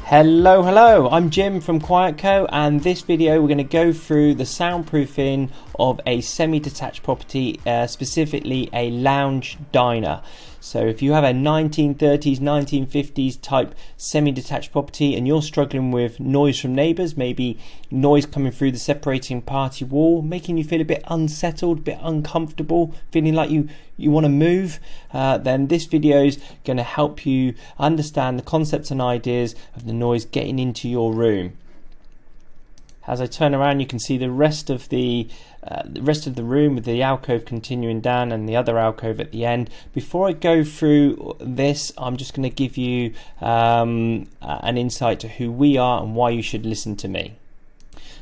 Hello, I'm Jim from Quietco, and this video we're going to go through the soundproofing of a semi-detached property, specifically a lounge diner. So if you have a 1930s, 1950s type semi-detached property and you're struggling with noise from neighbours, maybe noise coming through the separating party wall, making you feel a bit unsettled, a bit uncomfortable, feeling like you want to move, then this video is going to help you understand the concepts and ideas of the noise getting into your room. As I turn around, you can see the rest of the room with the alcove continuing down and the other alcove at the end. Before I go through this, I'm just going to give you an insight to who we are and why you should listen to me.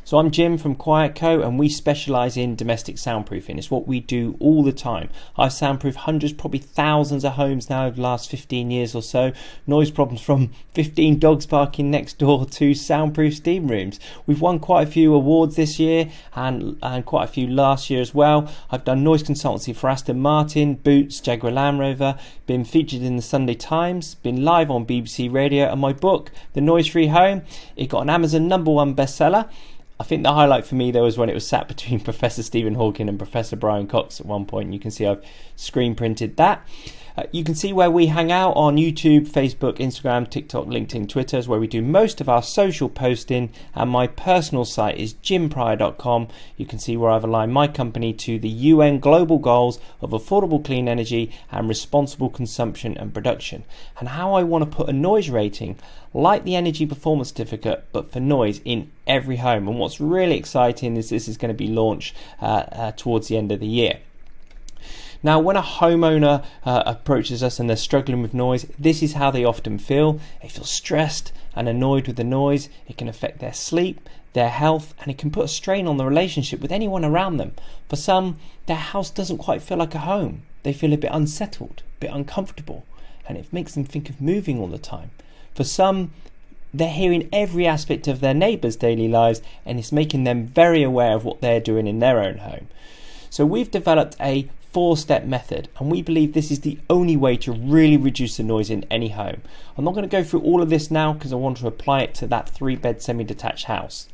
So I'm Jim from Quietco, and we specialise in domestic soundproofing. It's what we do all the time. I've soundproofed hundreds, probably thousands of homes now over the last 15 years or so. Noise problems from 15 dogs barking next door to soundproof steam rooms. We've won quite a few awards this year and quite a few last year as well. I've done noise consultancy for Aston Martin, Boots, Jaguar Land Rover, been featured in the Sunday Times, been live on BBC Radio, and my book, The Noise Free Home, it got an Amazon #1 bestseller. I think the highlight for me though was when it was sat between Professor Stephen Hawking and Professor Brian Cox at one point. You can see I've screen printed that. You can see where we hang out on YouTube, Facebook, Instagram, TikTok, LinkedIn, Twitter is where we do most of our social posting, and my personal site is jimpryor.com. You can see where I've aligned my company to the UN global goals of affordable clean energy and responsible consumption and production, and how I want to put a noise rating like the Energy Performance Certificate but for noise in every home. And what's really exciting is this is going to be launched towards the end of the year. Now, when a homeowner approaches us and they're struggling with noise, this is how they often feel. They feel stressed and annoyed with the noise. It can affect their sleep, their health, and it can put a strain on the relationship with anyone around them. For some, their house doesn't quite feel like a home. They feel a bit unsettled, a bit uncomfortable, and it makes them think of moving all the time. For some, they're hearing every aspect of their neighbours' daily lives, and it's making them very aware of what they're doing in their own home. So we've developed a 4-step method, and we believe this is the only way to really reduce the noise in any home. I'm not going to go through all of this now because I want to apply it to that 3-bed semi-detached house.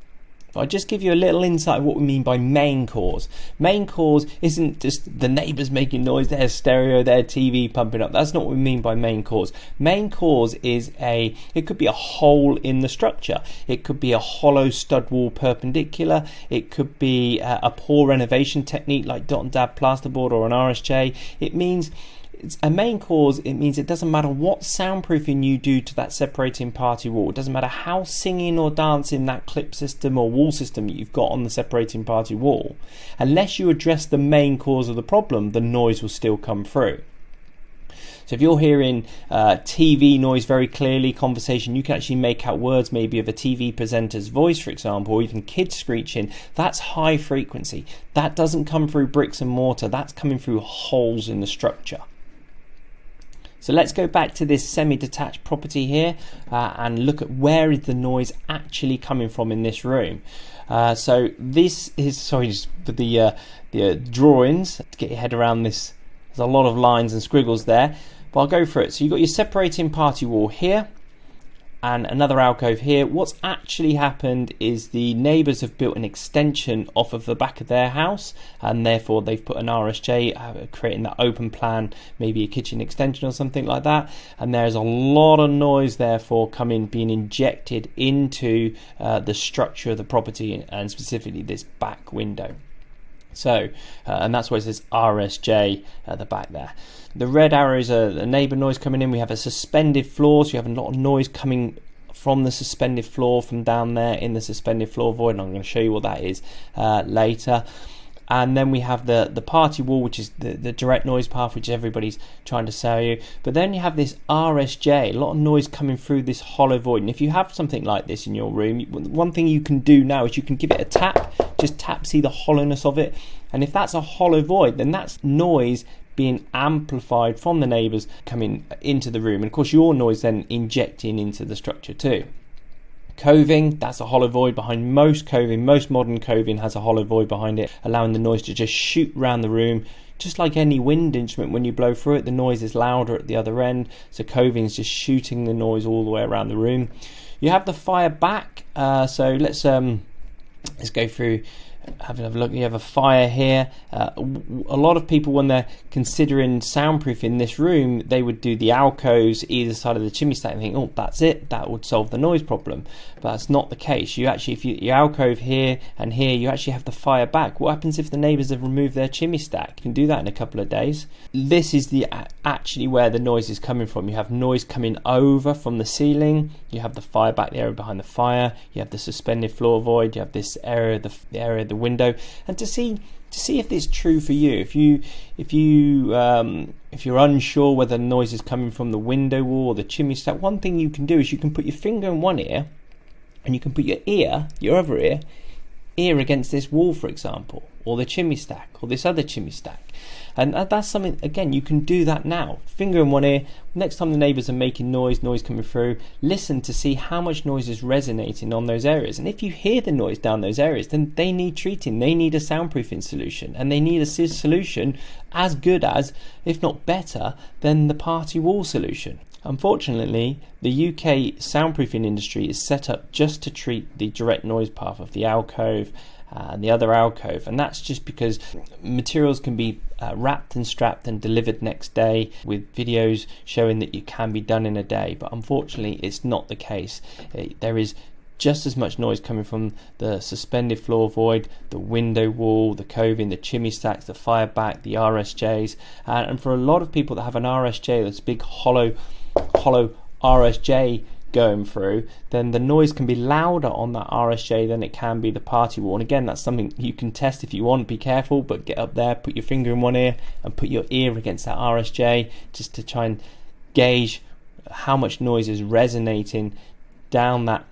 I'll just give you a little insight of what we mean by main cause. Main cause isn't just the neighbours making noise, their stereo, their TV pumping up. That's not what we mean by main cause. Main cause is it could be a hole in the structure. It could be a hollow stud wall perpendicular. It could be a poor renovation technique like dot and dab plasterboard or an RSJ. It means it's a main cause. It means it doesn't matter what soundproofing you do to that separating party wall. It doesn't matter how singing or dancing that clip system or wall system that you've got on the separating party wall. Unless you address the main cause of the problem, the noise will still come through. So if you're hearing TV noise very clearly, conversation, you can actually make out words maybe of a TV presenter's voice, for example, or even kids screeching. That's high frequency. That doesn't come through bricks and mortar. That's coming through holes in the structure. So let's go back to this semi-detached property here and look at where is the noise actually coming from in this room. So this is, sorry, just for the drawings, to get your head around this, there's a lot of lines and squiggles there, but I'll go for it. So you've got your separating party wall here and another alcove here. What's actually happened is the neighbours have built an extension off of the back of their house, and therefore they've put an RSJ, creating that open plan, maybe a kitchen extension or something like that, and there's a lot of noise therefore being injected into the structure of the property, and specifically this back window. So, and that's why it says RSJ at the back there. The red arrows are the neighbour noise coming in. We have a suspended floor, so you have a lot of noise coming from the suspended floor, from down there in the suspended floor void, and I'm going to show you what that is later. And then we have the party wall, which is the direct noise path, which everybody's trying to sell you. But then you have this RSJ, a lot of noise coming through this hollow void. And if you have something like this in your room, one thing you can do now is you can give it a tap, just tap, see the hollowness of it. And if that's a hollow void, then that's noise being amplified from the neighbours coming into the room. And of course, your noise then injecting into the structure too. Coving, that's a hollow void behind most coving. Most modern coving has a hollow void behind it, allowing the noise to just shoot around the room. Just like any wind instrument, when you blow through it, the noise is louder at the other end. So coving is just shooting the noise all the way around the room. You have the fire back, so let's go through, have a look. You have a fire here. A lot of people, when they're considering soundproofing this room, they would do the alcoves either side of the chimney stack and think, oh, that's it, that would solve the noise problem. But that's not the case. You actually, if your alcove here and here, you actually have the fire back. What happens if the neighbours have removed their chimney stack? You can do that in a couple of days. This is actually where the noise is coming from. You have noise coming over from the ceiling. You have the fire back, the area behind the fire. You have the suspended floor void. You have this area, the area of the window. And to see if it's true for you, if you're unsure whether the noise is coming from the window wall or the chimney stack, one thing you can do is you can put your finger in one ear and you can put your other ear against this wall, for example, or the chimney stack, or this other chimney stack. And that's something, again, you can do that now. Finger in one ear. Next time the neighbours are making noise coming through, listen to see how much noise is resonating on those areas. And if you hear the noise down those areas, then they need treating. They need a soundproofing solution, and they need a solution as good as, if not better, than the party wall solution. Unfortunately, the UK soundproofing industry is set up just to treat the direct noise path of the alcove and the other alcove, and that's just because materials can be wrapped and strapped and delivered next day, with videos showing that it can be done in a day. But unfortunately, it's not the case. There is just as much noise coming from the suspended floor void, the window wall, the coving, the chimney stacks, the fire back, the RSJs, and for a lot of people that have an RSJ, that's a big hollow RSJ going through, then the noise can be louder on that RSJ than it can be the party wall. And again, that's something you can test if you want. Be careful, but get up there, put your finger in one ear and put your ear against that RSJ, just to try and gauge how much noise is resonating down that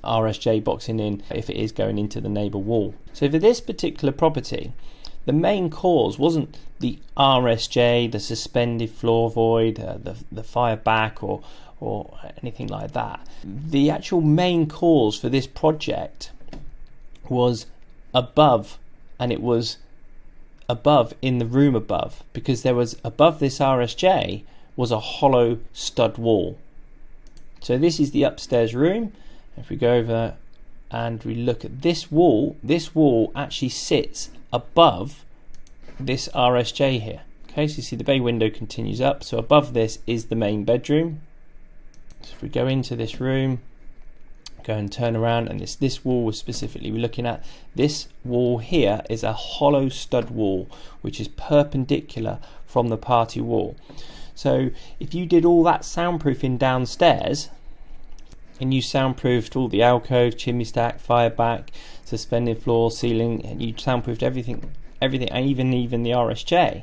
RSJ boxing in, if it is going into the neighbour wall. So for this particular property, the main cause wasn't the RSJ, the suspended floor void, the fire back, or anything like that. The actual main cause for this project was above, and it was above in the room above, because there was above this RSJ was a hollow stud wall. So this is the upstairs room. If we go over and we look at this wall actually sits above this RSJ here. Okay, so you see the bay window continues up, so above this is the main bedroom. So if we go into this room, go and turn around, and this wall was specifically we're looking at. This wall here is a hollow stud wall, which is perpendicular from the party wall. So if you did all that soundproofing downstairs, and you soundproofed all the alcove, chimney stack, fire back, suspended floor, ceiling, and you soundproofed everything, and even the RSJ,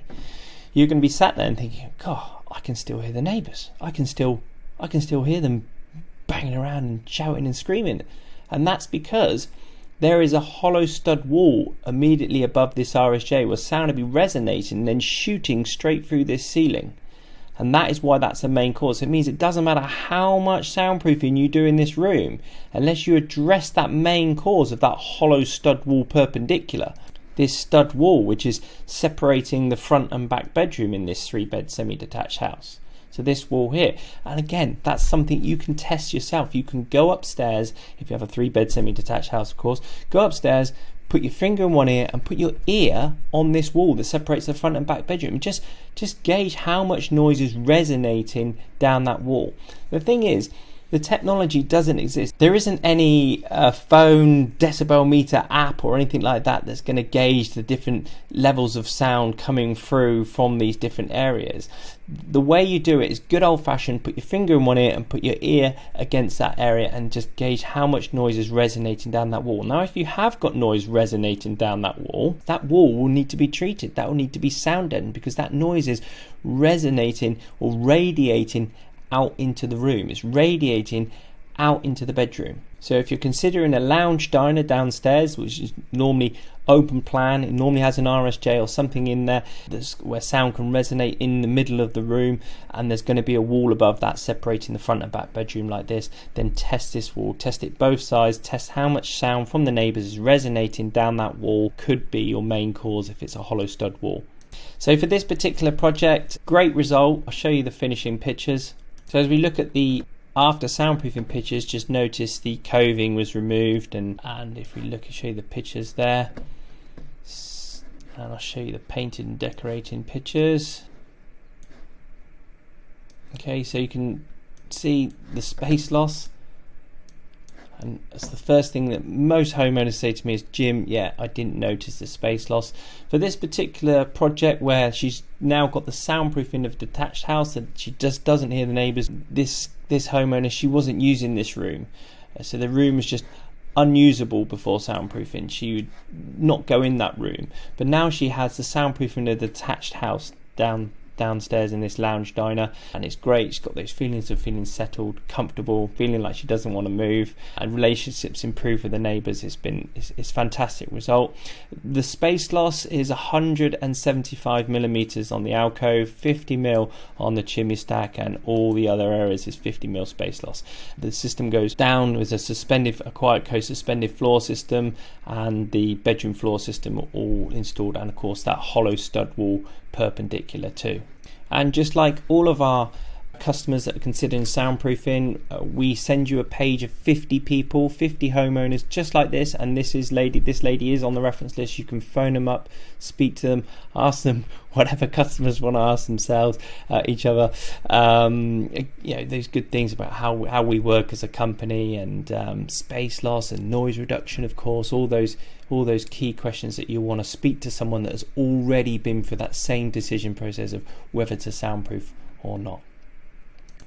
you're going to be sat there and thinking, God, I can still hear the neighbours. I can still hear them banging around and shouting and screaming. And that's because there is a hollow stud wall immediately above this RSJ where sound will be resonating and then shooting straight through this ceiling. And that is why that's the main cause. It means it doesn't matter how much soundproofing you do in this room, unless you address that main cause of that hollow stud wall perpendicular. This stud wall, which is separating the front and back bedroom in this 3-bed semi-detached house. So this wall here, and again, that's something you can test yourself. You can go upstairs, if you have a 3-bed semi-detached house, of course, go upstairs, put your finger in one ear and put your ear on this wall that separates the front and back bedroom. Just gauge how much noise is resonating down that wall. The thing is, the technology doesn't exist. There isn't any phone decibel meter app or anything like that that's going to gauge the different levels of sound coming through from these different areas. The way you do it is good old-fashioned, put your finger in one ear and put your ear against that area and just gauge how much noise is resonating down that wall. Now, if you have got noise resonating down that wall will need to be treated. That will need to be sound deadened, because that noise is resonating or radiating out into the room. It's radiating out into the bedroom. So if you're considering a lounge diner downstairs, which is normally open plan, it normally has an RSJ or something in there where sound can resonate in the middle of the room, and there's going to be a wall above that separating the front and back bedroom like this, then test this wall, test it both sides, test how much sound from the neighbours is resonating down that wall. Could be your main cause if it's a hollow stud wall. So for this particular project, great result. I'll show you the finishing pictures. So as we look at the after soundproofing pictures, just notice the coving was removed, and if we look and show you the pictures there, and I'll show you the painted and decorating pictures. Okay, so you can see the space loss, and that's the first thing that most homeowners say to me is, Jim, yeah, I didn't notice the space loss. For this particular project where she's now got the soundproofing of a detached house and she just doesn't hear the neighbours, this homeowner, she wasn't using this room, so the room was just unusable before soundproofing. She would not go in that room, but now she has the soundproofing of the detached house downstairs in this lounge diner, and it's great. She's got those feelings of feeling settled, comfortable, feeling like she doesn't want to move, and relationships improve with the neighbours. It's fantastic result. The space loss is 175 millimeters on the alcove, 50 mil on the chimney stack, and all the other areas is 50 mil space loss. The system goes down with a Quietco suspended floor system, and the bedroom floor system are all installed, and of course that hollow stud wall perpendicular too. And just like all of our customers that are considering soundproofing, we send you a page of 50 people, 50 homeowners just like this, and this lady is on the reference list. You can phone them up, speak to them, ask them whatever customers want to ask themselves, each other, those good things about how we work as a company, and space loss and noise reduction, of course, all those key questions that you want to speak to someone that has already been through that same decision process of whether to soundproof or not.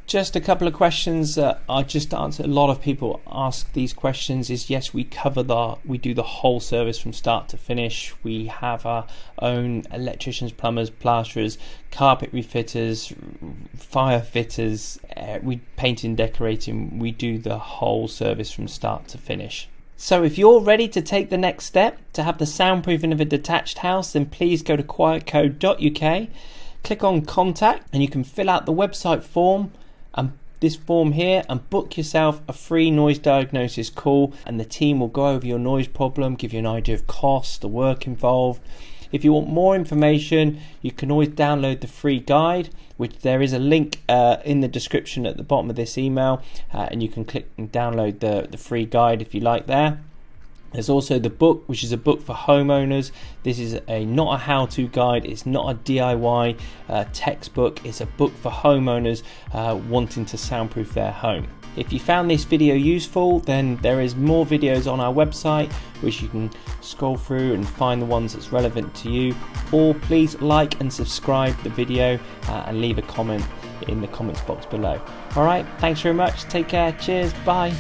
Just a couple of questions I just answered. A lot of people ask these questions. Is yes, we do the whole service from start to finish. We have our own electricians, plumbers, plasterers, carpet refitters, fire fitters. We paint and decorating. We do the whole service from start to finish. So if you're ready to take the next step to have the soundproofing of a detached house, then please go to quietco.uk, click on contact, and you can fill out the website form, and this form here, and book yourself a free noise diagnosis call, and the team will go over your noise problem, give you an idea of cost, the work involved. If you want more information, you can always download the free guide, which there is a link in the description at the bottom of this email, and you can click and download the free guide if you like there. There's also the book, which is a book for homeowners. This is not a how-to guide. It's not a DIY textbook. It's a book for homeowners wanting to soundproof their home. If you found this video useful, then there is more videos on our website, which you can scroll through and find the ones that's relevant to you. Or please like and subscribe the video and leave a comment in the comments box below. All right, thanks very much. Take care. Cheers. Bye.